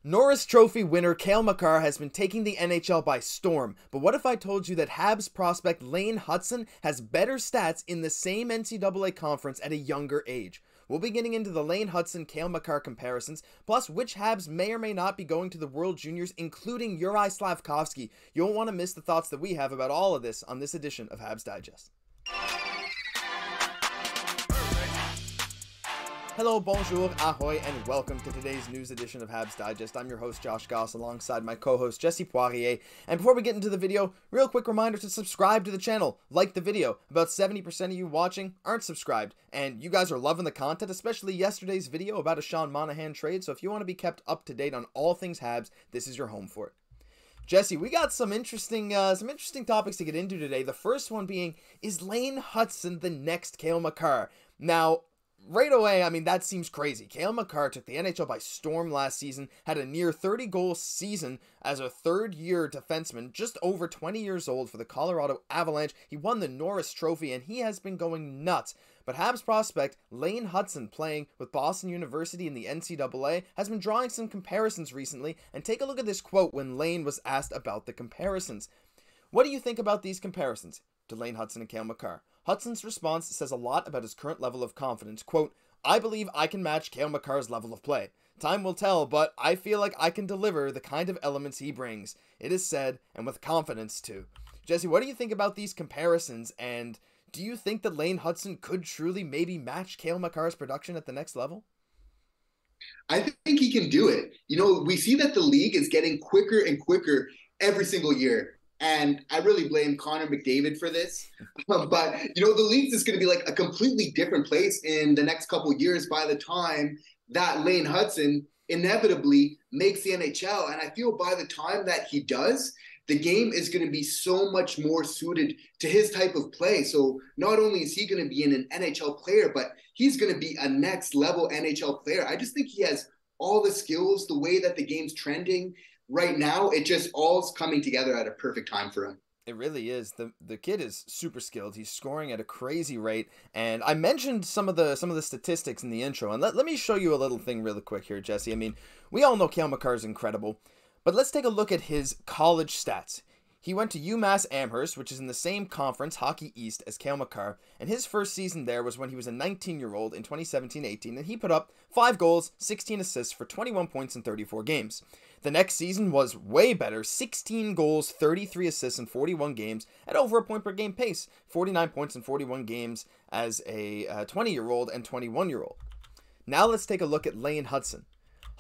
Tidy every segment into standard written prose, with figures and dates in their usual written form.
Norris Trophy winner CALE MAKAR has been taking the NHL by storm, but what if I told you that Habs prospect Lane Hutson has better stats in the same NCAA conference at a younger age? We'll be getting into the Lane Hutson CALE MAKAR comparisons, plus which Habs may or may not be going to the World Juniors, including Juraj Slafkovsky. You won't want to miss the thoughts that we have about all of this on this edition of Habs Digest. Hello, bonjour, ahoy, and welcome to today's news edition of Habs Digest. I'm your host, Josh Gosse, alongside my co-host, Jesse Poirier. And before we get into the video, real quick reminder to subscribe to the channel, like the video. About 70% of you watching aren't subscribed, and you guys are loving the content, especially yesterday's video about a Sean Monahan trade. So if you want to be kept up to date on all things Habs, this is your home for it. Jesse, we got some interesting topics to get into today. The first one being, is Lane Hutson the next CALE MAKAR? Now, right away, I mean, that seems crazy. CALE MAKAR took the NHL by storm last season, had a near 30-goal season as a third-year defenseman, just over 20 years old for the Colorado Avalanche. He won the Norris Trophy, and he has been going nuts. But Habs prospect Lane Hutson, playing with Boston University in the NCAA, has been drawing some comparisons recently, and take a look at this quote when Lane was asked about the comparisons. What do you think about these comparisons to Lane Hutson and CALE MAKAR? Hutson's response says a lot about his current level of confidence. Quote, "I believe I can match CALE MAKAR's level of play. Time will tell, but I feel like I can deliver the kind of elements he brings. It is said, and with confidence too." Jesse, what do you think about these comparisons, and do you think that Lane Hutson could truly maybe match CALE MAKAR's production at the next level? I think he can do it. You know, we see that the league is getting quicker and quicker every single year. And I really blame Connor McDavid for this. But, you know, the league is going to be like a completely different place in the next couple of years by the time that Lane Hutson inevitably makes the NHL. And I feel by the time that he does, the game is going to be so much more suited to his type of play. So not only is he going to be an NHL player, but he's going to be a next level NHL player. I just think he has all the skills, the way that the game's trending right now, it just all's coming together at a perfect time for him. It really is. The kid is super skilled. He's scoring at a crazy rate. And I mentioned some of the statistics in the intro. And let me show you a little thing really quick here, Jesse. I mean, we all know CALE MAKAR is incredible, but let's take a look at his college stats. He went to UMass Amherst, which is in the same conference, Hockey East, as CALE MAKAR, and his first season there was when he was a 19-year-old in 2017-18, and he put up 5 goals, 16 assists for 21 points in 34 games. The next season was way better, 16 goals, 33 assists in 41 games, at over a point per game pace, 49 points in 41 games as a 20-year-old and 21-year-old. Now let's take a look at Lane Hutson.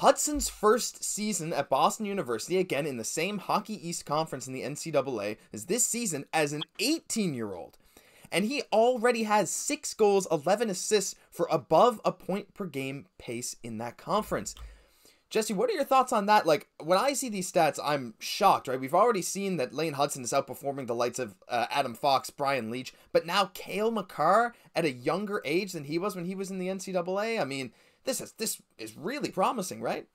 Hutson's first season at Boston University, again in the same Hockey East Conference in the NCAA, is this season as an 18-year-old. And he already has 6 goals, 11 assists for above a point per game pace in that conference. Jesse, what are your thoughts on that? Like, when I see these stats, I'm shocked, right? We've already seen that Lane Hutson is outperforming the likes of Adam Fox, Brian Leetch, but now CALE MAKAR at a younger age than he was when he was in the NCAA? I mean, this is really promising, right?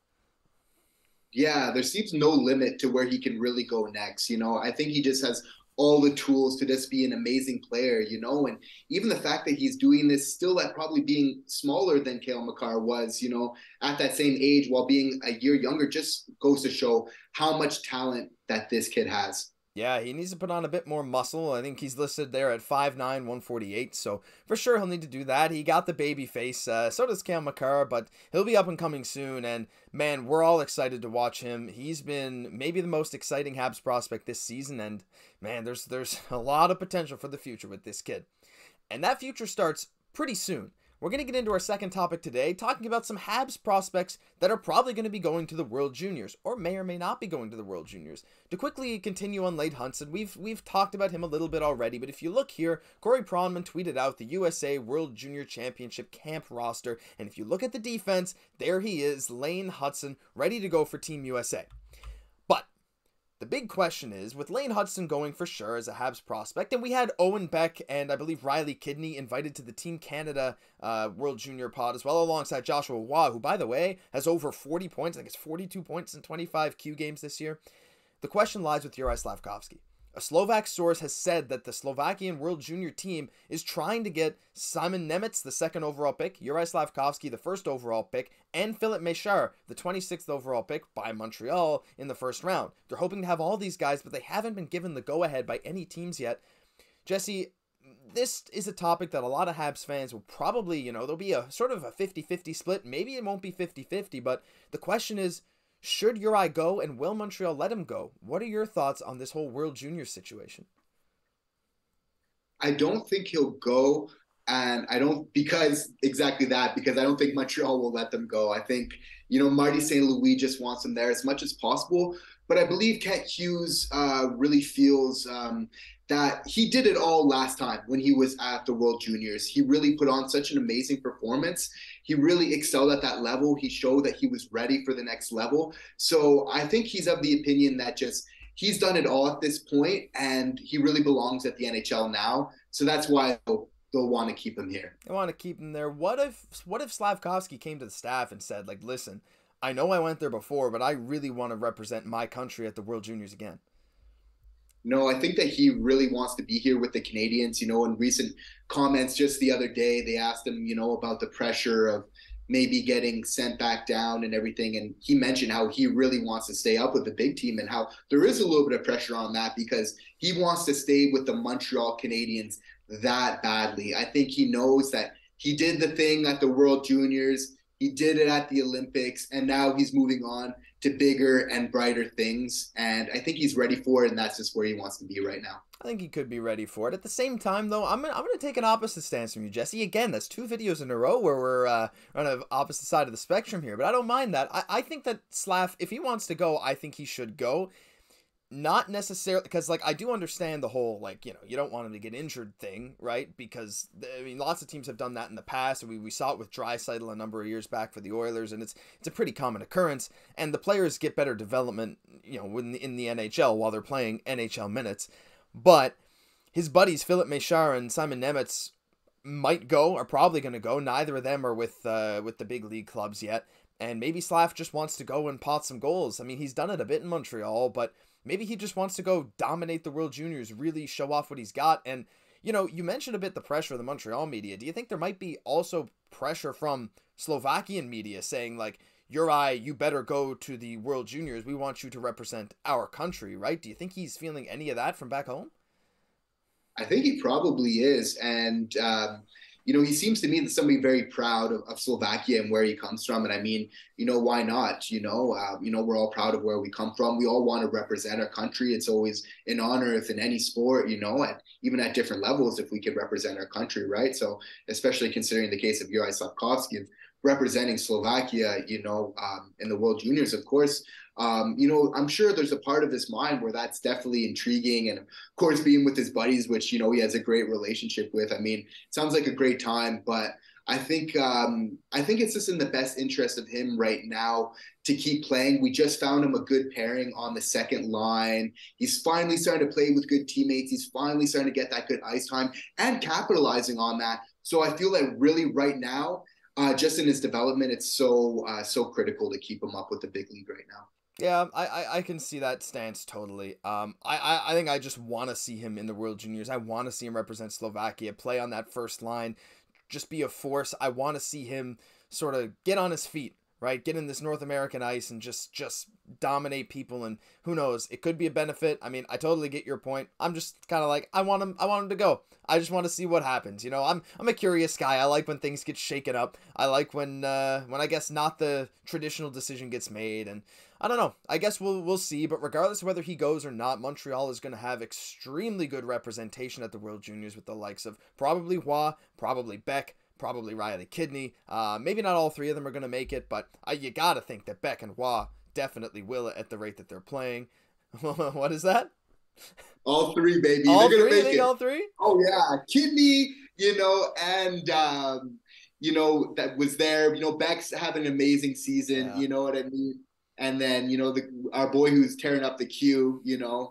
Yeah, there seems no limit to where he can really go next. You know, I think he just has all the tools to just be an amazing player, you know, and even the fact that he's doing this still at probably being smaller than CALE MAKAR was, you know, at that same age while being a year younger, just goes to show how much talent that this kid has. Yeah, he needs to put on a bit more muscle. I think he's listed there at 5'9", 148, so for sure he'll need to do that. He got the baby face, so does CALE MAKAR, but he'll be up and coming soon, and man, we're all excited to watch him. He's been maybe the most exciting Habs prospect this season, and man, there's a lot of potential for the future with this kid. And that future starts pretty soon. We're going to get into our second topic today, talking about some Habs prospects that are probably going to be going to the World Juniors, or may not be going to the World Juniors. To quickly continue on Lane Hutson, we've talked about him a little bit already, but if you look here, Corey Pronman tweeted out the USA World Junior Championship camp roster, and if you look at the defense, there he is, Lane Hutson, ready to go for Team USA. But the big question is, with Lane Hutson going for sure as a Habs prospect, and we had Owen, Beck, and I believe Riley Kidney invited to the Team Canada World Junior pod as well, alongside Joshua Waugh, who, by the way, has over 40 points. I think it's 42 points in 25 Q games this year. The question lies with Juraj Slafkovsky. A Slovak source has said that the Slovakian World Junior team is trying to get Simon Nemec, the second overall pick, Juraj Slafkovsky, the first overall pick, and Filip Mesar, the 26th overall pick by Montreal in the first round. They're hoping to have all these guys, but they haven't been given the go-ahead by any teams yet. Jesse, this is a topic that a lot of Habs fans will probably, there'll be a sort of a 50-50 split. Maybe it won't be 50-50, but the question is, should Uri go, and will Montreal let him go? What are your thoughts on this whole World Junior situation? I don't think he'll go, and because I don't think Montreal will let them go. I think, Marty St. Louis just wants him there as much as possible, but I believe Kent Hughes really feels that he did it all last time when he was at the World Juniors. He really put on such an amazing performance. He really excelled at that level. He showed that he was ready for the next level. So I think he's of the opinion that he's done it all at this point, and he really belongs at the NHL now. So that's why they'll want to keep him here. They want to keep him there. What if Slafkovsky came to the staff and said, like, listen, I know I went there before, but I really want to represent my country at the World Juniors again? No, I think that he really wants to be here with the Canadiens. In recent comments just the other day, they asked him, about the pressure of maybe getting sent back down and everything. And he mentioned how he really wants to stay up with the big team and how there is a little bit of pressure on that because he wants to stay with the Montreal Canadiens that badly. I think he knows that he did the thing at the World Juniors. He did it at the Olympics, and now he's moving on to bigger and brighter things. And I think he's ready for it, and that's just where he wants to be right now. I think he could be ready for it. At the same time, though, I'm gonna take an opposite stance from you, Jesse. Again, that's 2 videos in a row where we're on the opposite side of the spectrum here, but I don't mind that. I think that Slav, if he wants to go, I think he should go. Not necessarily, because, like, I do understand the whole, like, you don't want him to get injured thing, right? Because, lots of teams have done that in the past. We saw it with Draisaitl a number of years back for the Oilers, and it's a pretty common occurrence. And the players get better development, in the NHL while they're playing NHL minutes. But his buddies, Filip Mesar and Simon Nemec, might go, are probably going to go. Neither of them are with the big league clubs yet. And maybe Slav just wants to go and pot some goals. I mean, he's done it a bit in Montreal, but maybe he just wants to go dominate the World Juniors, really show off what he's got. And, you mentioned a bit the pressure of the Montreal media. Do you think there might be also pressure from Slovakian media saying, like, Uri, you better go to the World Juniors. We want you to represent our country, right? Do you think he's feeling any of that from back home? I think he probably is. And, he seems to me that somebody very proud of Slovakia and where he comes from. And I mean, why not? We're all proud of where we come from. We all want to represent our country. It's always an honor if in any sport, even at different levels, if we could represent our country, right? So especially considering the case of Juraj Slafkovsky, representing Slovakia, in the World Juniors, of course, I'm sure there's a part of his mind where that's definitely intriguing. And of course, being with his buddies, which, he has a great relationship with. I mean, it sounds like a great time, but I think it's just in the best interest of him right now to keep playing. We just found him a good pairing on the second line. He's finally starting to play with good teammates. He's finally starting to get that good ice time and capitalizing on that. So I feel like really right now, just in his development, it's so critical to keep him up with the big league right now. Yeah, I can see that stance totally. I think I just want to see him in the World Juniors. I want to see him represent Slovakia, play on that first line, just be a force. I want to see him sort of get on his feet, right? Get in this North American ice and just dominate people. And who knows, it could be a benefit. I mean, I totally get your point. I'm just kind of like, I want him to go. I just want to see what happens. I'm a curious guy. I like when things get shaken up. I like when I guess not the traditional decision gets made. And I don't know. I guess we'll see. But regardless of whether he goes or not, Montreal is going to have extremely good representation at the World Juniors with the likes of probably Roy, probably Beck, probably Riley Kidney. Maybe not all 3 of them are going to make it, but you got to think that Beck and Roy definitely will at the rate that they're playing. What is that? All 3, baby. All They're 3? gonna make it. All 3? Oh yeah, Kidney, and that was there. Beck's having an amazing season. Yeah. You know what I mean? And then our boy who's tearing up the queue,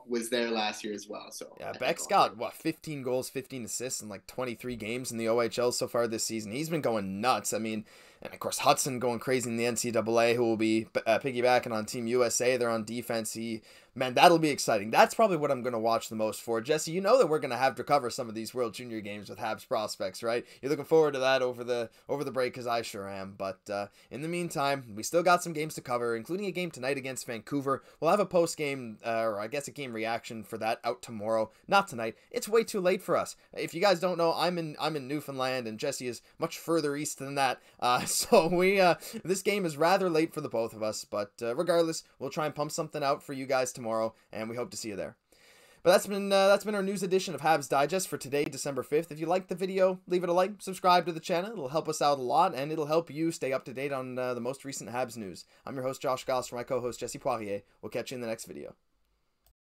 was there last year as well. So yeah, Beck's got 15 goals, 15 assists in like 23 games in the OHL so far this season. He's been going nuts. I mean, And of course, Hutson going crazy in the NCAA, who will be piggybacking on Team USA. They're on defense. Man, that'll be exciting. That's probably what I'm going to watch the most for. Jesse, you know that we're going to have to cover some of these World Junior games with Habs prospects, right? You're looking forward to that over the break, because I sure am. But in the meantime, we still got some games to cover, including a game tonight against Vancouver. We'll have a post-game, or I guess a game reaction for that out tomorrow. Not tonight. It's way too late for us. If you guys don't know, I'm in Newfoundland, and Jesse is much further east than that. So this game is rather late for the both of us. But regardless, we'll try and pump something out for you guys tomorrow, and we hope to see you there. But that's been our news edition of Habs Digest for today, December 5th. If you liked the video, leave it a like, subscribe to the channel. It'll help us out a lot, and it'll help you stay up to date on the most recent Habs news. I'm your host, Josh Goss, for my co-host, Jesse Poirier. We'll catch you in the next video.